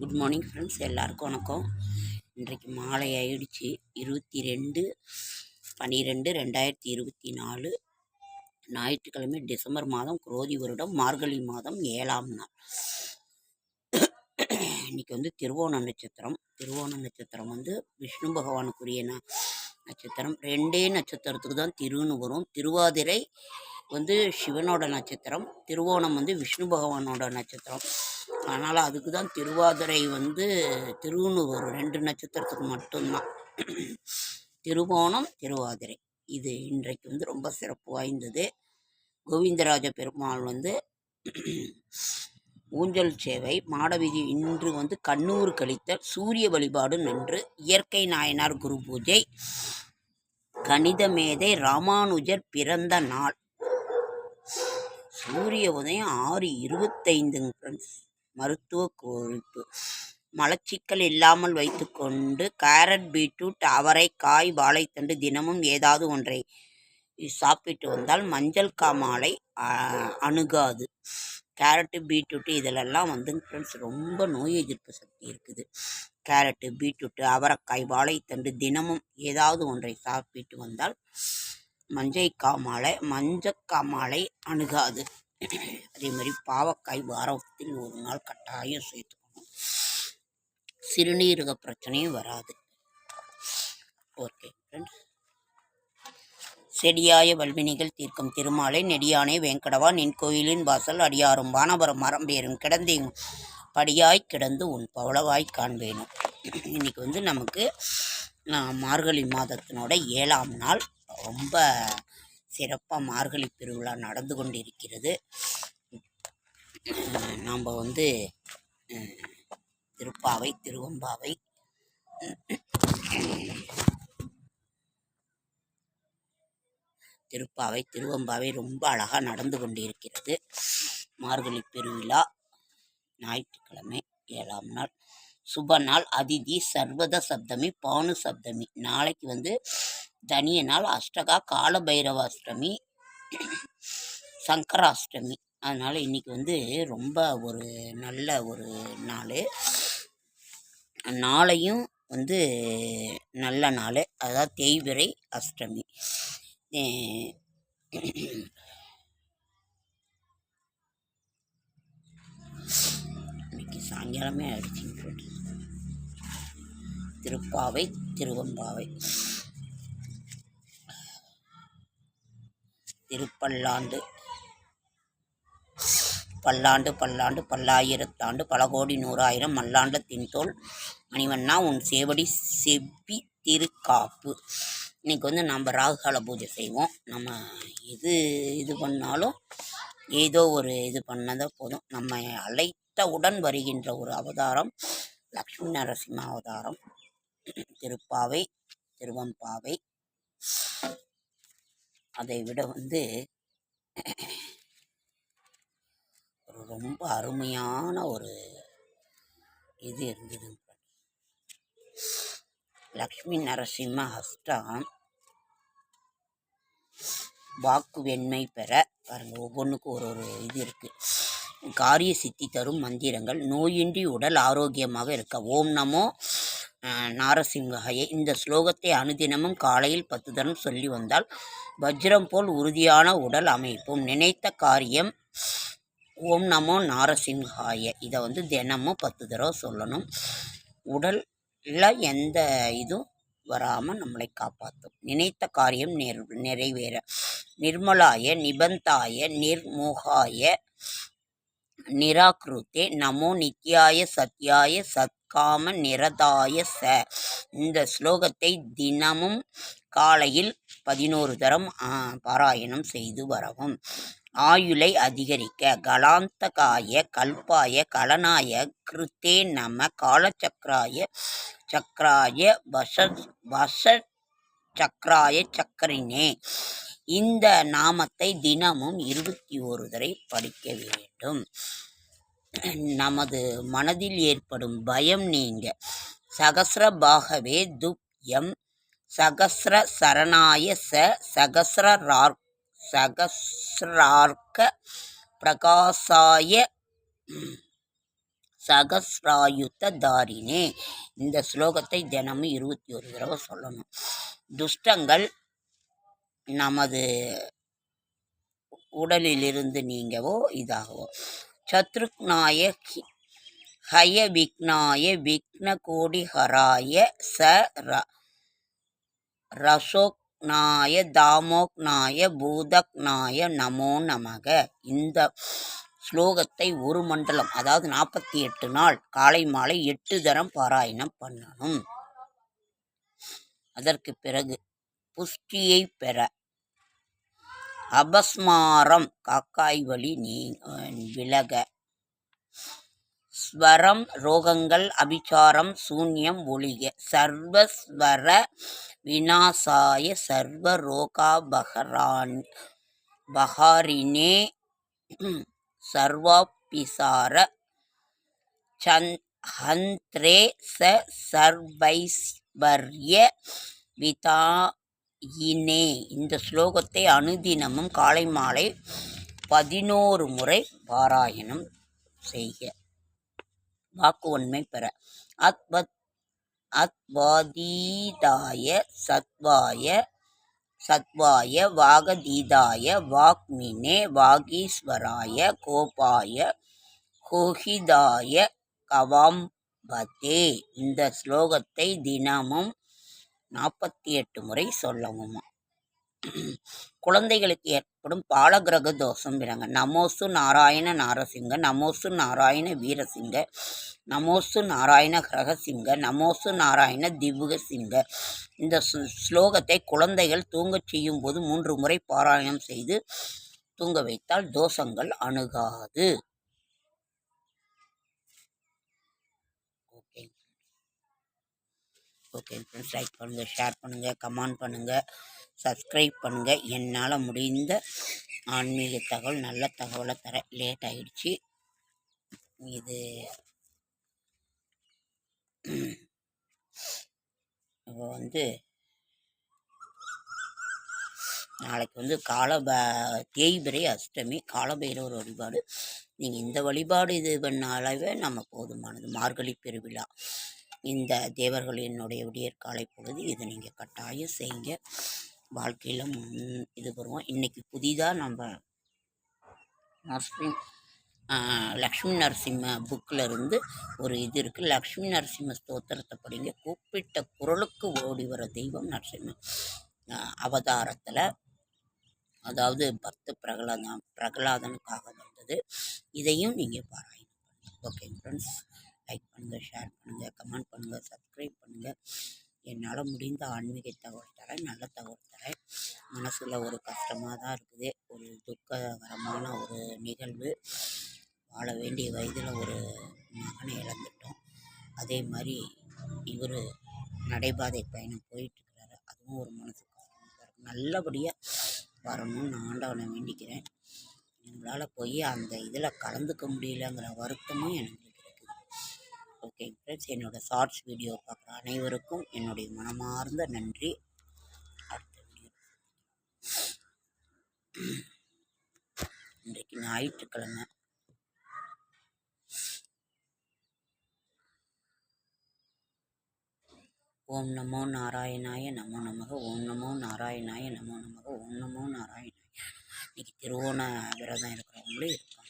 Good morning friends, எல்லாருக்கும் வணக்கம். இன்றைக்கு மாலை ஆயிடுச்சு. 22/12/2024 ஞாயிற்றுக்கிழமை, டிசம்பர் மாதம், குரோதி வருடம், மார்கழி மாதம், 7ஆம் நாள். இன்னைக்கு வந்து திருவோண நட்சத்திரம். திருவோண நட்சத்திரம் வந்து விஷ்ணு பகவானுக்குரிய நட்சத்திரம். 2 நட்சத்திரத்துக்கு தான் திருன்னு வரும். திருவாதிரை வந்து சிவனோட நட்சத்திரம், திருவோணம் வந்து விஷ்ணு பகவானோட நட்சத்திரம். அதனால் அதுக்கு தான் திருவாதிரை வந்து திருன்னு வரும். 2 நட்சத்திரத்துக்கு மட்டும்தான் திருவோணம், திருவாதிரை. இது இன்றைக்கு வந்து ரொம்ப சிறப்பு வாய்ந்தது. கோவிந்தராஜ பெருமாள் வந்து ஊஞ்சல் சேவை, மாடவீதி. இன்று வந்து கண்ணூர் கழித்தல், சூரிய வழிபாடு நன்று, இயற்கை நாயனார் குரு பூஜை, கணித மேதை ராமானுஜர் பிறந்த நாள். சூரிய உதயம் 6:25 ஃப்ரெண்ட்ஸ். மருத்துவ குறிப்பு: மலச்சிக்கல் இல்லாமல் வைத்துக்கொண்டு கேரட், பீட்ரூட், அவரை, காய், வாழைத்தண்டு தினமும் ஏதாவது ஒன்றை சாப்பிட்டு வந்தால் மஞ்சள் காமாலை அணுகாது. கேரட்டு, பீட்ரூட்டு இதிலெல்லாம் வந்து ஃப்ரெண்ட்ஸ் ரொம்ப நோய் எதிர்ப்பு சக்தி இருக்குது. கேரட்டு, பீட்ரூட்டு, அவரைக்காய், வாழைத்தண்டு தினமும் ஏதாவது ஒன்றை சாப்பிட்டு வந்தால் மஞ்சக்காமாலை அணுகாது. அதே மாதிரி பாவக்காய் வாரத்தில் ஒரு நாள் கட்டாயம் சேர்த்துக்கணும். சிறுநீரக பிரச்சனையும் வராது. Okay friends. செடியாய வல்வினிகள் தீர்க்கும் திருமாலை, நெடியானே வேங்கடவா, நின் கோயிலின் வாசல் அடியாரும் வானவரம் மரம்பேரும் கிடந்தேன் படியாய் கிடந்து உன் பவளவாய் காண்பேனும். இன்னைக்கு வந்து நமக்கு மார்கழி மாதத்தினோட 7ஆம் நாள். ரொம்ப சிறப்பாக மார்கழி பெருவிழா நடந்து கொண்டிருக்கிறது. நாம் வந்து திருப்பாவை, திருவம்பாவை ரொம்ப அழகாக நடந்து கொண்டிருக்கிறது. மார்கழி பெருவிழா ஞாயிற்றுக்கிழமை 7ஆம் நாள். சுப நாள் அதிதி, சர்வத சப்தமி, பானு சப்தமி. நாளைக்கு வந்து தனிய நாள், அஷ்டகா, கால பைரவாஷ்டமி, சங்கராஷ்டமி. அதனால் இன்றைக்கி வந்து ரொம்ப ஒரு நல்ல ஒரு நாள். நாளையும் வந்து நல்ல நாள், அதாவது தேய்பிறை அஷ்டமி. இன்னைக்கு சாயங்காலமே ஆயிடுச்சுங்க. திருப்பாவை, திருவம்பாவை. திருப்பல்லாண்டு பல்லாண்டு பல்லாண்டு பல்லாயிரத்தாண்டு பல கோடி நூறாயிரம் மல்லாண்ட தின்தோல் மணிவண்ணா உன் சேவடி செவ்வி திருக்காப்பு. இன்றைக்கி வந்து நம்ம ராகுகால பூஜை செய்வோம். நம்ம இது பண்ணாலும் ஏதோ ஒரு இது பண்ணதான் போதும். நம்ம அழைத்தவுடன் வருகின்ற ஒரு அவதாரம் லக்ஷ்மி நரசிம்ம அவதாரம். திருப்பாவை, திருவம்பாவை. அதை விட வந்து ரொம்ப அருமையான ஒரு இது இருந்தது. லக்ஷ்மி நரசிம்ம அஷ்டம். வாக்கு வெண்மை பெற பாருங்கள், ஒவ்வொன்றுக்கும் ஒரு இது இருக்குது. காரிய சித்தி தரும் மந்திரங்கள், நோயின்றி உடல் ஆரோக்கியமாக இருக்க. ஓம் நமோ நாரசிம்ஹாய. இந்த ஸ்லோகத்தை அனுதினமும் காலையில் 10 தரம் சொல்லி வந்தால் வஜ்ரம் போல் உறுதியான உடல் அமைப்பும். நினைத்த காரியம் ஓம் நமோ நாரசிம்ஹாய. இதை வந்து தினமும் 10 தடவை சொல்லணும். உடலில் எந்த இதுவும் வராமல் நம்மளை காப்பாற்றும். நினைத்த காரியம் நிறைவேற. நிர்மலாய, நிபந்தாய, நிர்மோகாய, நிராக்ருத்தே நமோ நித்யாய சத்யாய சத்காம நிரதாய ச. இந்த ஸ்லோகத்தை தினமும் காலையில் 11 தரம் பாராயணம் செய்து வரவும். ஆயுளை அதிகரிக்க. கலாந்தகாய கல்பாய கலனாய கிருத்தே நம காலச்சக்கராய சக்கராய வச சக்கராய சக்கரினே. இந்த நாமத்தை தினமும் 21 தடவை படிக்க வேண்டும். நமது மனதில் ஏற்படும் பயம் நீங்க. சகஸ்ர பாகவே துப்யம் சகஸ்ர சரணாய சகஸ்ரார்க்க பிரகாசாய சகஸ்ராயுத்த தாரினே. இந்த ஸ்லோகத்தை தினமும் 21 தடவை சொல்லணும். துஷ்டங்கள் நமது உடலிலிருந்து நீங்கவோ இதாகவோ. சத்ருக்னாய ஹய விக்னாய விக்ன கோடிஹராய ச ரசோக்னாய தாமோக்னாய பூதக்னாய நமோ நமக. இந்த ஸ்லோகத்தை ஒரு மண்டலம், அதாவது 48 நாள் காலை மாலை 8 தரம் பாராயணம் பண்ணணும். அதற்கு பிறகு புஷ்டியை பெற அபஸ்மாரம் காக்காய் வழி விலக, ஸ்வரம் ரோகங்கள் அபிச்சாரம் சூன்யம் ஒழிக, சர்வஸ்வர விநாசாய சர்வ ரோகாபகாரினே சர்வாபிசார ஹந்த்ரே சர்வைஸ்வர்ய விதாயினே. இந்த ஸ்லோகத்தை அனுதினமும் காலை மாலை 11 முறை பாராயணம் செய்க. வாக்கு உண்மை பெற அத்வாதீதாய சத்வாய வாகதீதாய வாக்மினே வாகீஸ்வராய கோபாய கோஹிதாய கவாம்பதே. இந்த ஸ்லோகத்தை தினமும் 48 முறை சொல்லவும். குழந்தைகளுக்கு ஏற்படும் பாலகிரக தோஷம் விளங்க. நமோசு நாராயண நாரசிங்க, நமோசு நாராயண வீரசிங்க, நமோசு நாராயண கிரகசிங்க, நமோசு நாராயண திவ்க சிங்க. இந்த ஸ்லோகத்தை குழந்தைகள் தூங்கச் செய்யும் போது 3 முறை பாராயணம் செய்து தூங்க வைத்தால் தோஷங்கள் அணுகாது. ஓகே ஃப்ரெண்ட்ஸ், லைக் பண்ணுங்கள், ஷேர் பண்ணுங்கள், கமெண்ட் பண்ணுங்கள், சப்ஸ்கிரைப் பண்ணுங்கள். என்னால் முடிந்த ஆன்மீக தகவல், நல்ல தகவலை தர லேட் ஆகிடுச்சு. இது இப்போ நாளைக்கு தேய்பிரை அஷ்டமி, காலபைரவர் வழிபாடு. நீங்கள் இந்த வழிபாடு இது பண்ணாலவே நம்ம போதுமானது. மார்கழி பெருவிழா, இந்த தேவர்களினுடைய விடியற்காலை பொழுது இதை நீங்கள் கட்டாயம் செய்யுங்க. வாழ்க்கையில் இது வருவோம். இன்றைக்கி புதிதாக நம்ம லக்ஷ்மி நரசிம்ம புக்கில் இருந்து ஒரு இது இருக்குது. லக்ஷ்மி நரசிம்ம ஸ்தோத்திரத்தை படிங்க. கூப்பிட்ட குரலுக்கு ஓடி வர தெய்வம் நரசிம்ம அவதாரத்தில், அதாவது பக்த பிரகலாதனுக்காக வந்தது. இதையும் நீங்கள் பாராயணம் பண்ணுங்கள். ஓகே ஃப்ரெண்ட்ஸ், லைக் பண்ணுங்கள், ஷேர் பண்ணுங்கள், கமெண்ட் பண்ணுங்கள், சப்ஸ்கிரைப் பண்ணுங்கள். என்னால் முடிந்த ஆன்மீக தகவல் தரேன், நல்ல தகவல் தரேன். மனசில் ஒரு கஷ்டமாக தான் இருக்குது. ஒரு துக்ககரமான ஒரு நிகழ்வு. வாழ வேண்டிய வயதில் ஒரு மகனை இழந்துட்டோம். அதே மாதிரி இவர் நடைபாதை பயணம் போயிட்டுருக்கிறாரு. அதுவும் ஒரு மனசு கஷ்டமாக இருக்குது. நல்லபடியாக வரணும்னு ஆண்டவனை வேண்டிக்கிறேன். எங்களால் போய் அந்த இதில் கலந்துக்க முடியலங்கிற வருத்தமும் எனக்கு இருக்குது. ஓகே ஃப்ரெண்ட்ஸ், என்னோடய ஷார்ட்ஸ் வீடியோ பார்க்குற அனைவருக்கும் என்னுடைய மனமார்ந்த நன்றி. அடுத்த வீடியோ. இன்றைக்கு ஞாயிற்றுக்கிழமை. ஓம் நமோ நாராயணாய நமோ நமக, ஓம் நமோ நாராயணாய நமோ நமக, ஓம் நமோ நாராயணாய. இன்னைக்கு திருவோண விரதம் இருக்கிறவங்களும் இருக்காங்க.